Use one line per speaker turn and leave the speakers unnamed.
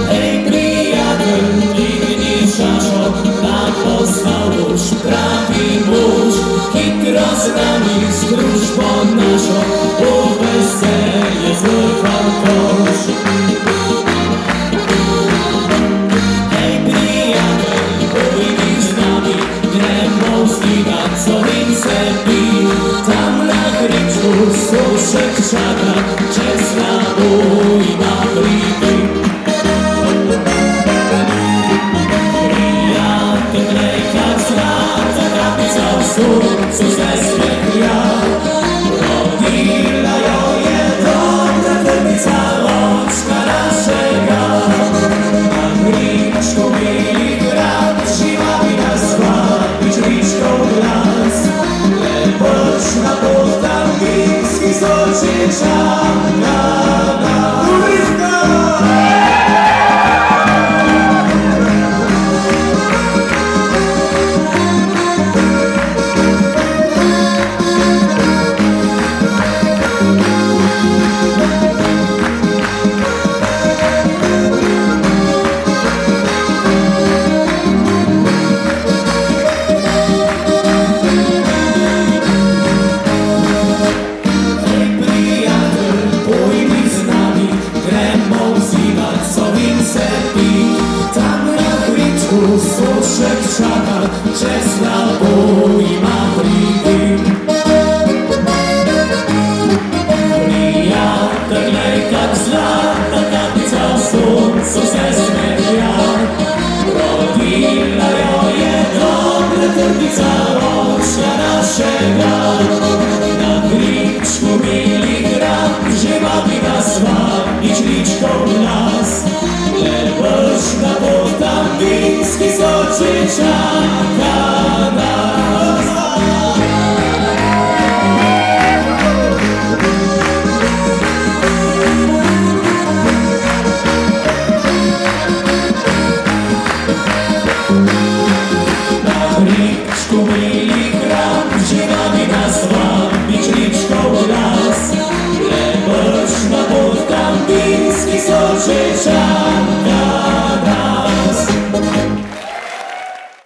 Hej, priateľ, dvihni šašok, tak poslal už pravý muž. Chytro z nami skruž pod našo, po veselje zvrchal koš. Hej, priateľ, pojdi s nami, gremou zdívať, co vím se pí. Tam na hričku soušek čaká, česná ujma chlípy. Co zesmechlia, rodila jo je dobra trpica oczka naszego. Na grinczku mieli grad, siła mi nas złapić liczką glas. Lecz na pochtam wiejski zoczy czarna na urywka. Suszek czaka, czesna ujma chlípy. Priateľ, jak zlata kapica sluncu zesmechlia. Rodila jo je dobra trpica oczka naszego. Na grinczku mieli hrad, živa by nás zvábiť ličkou nás. Lebož na pochtam vínsky zoči čas.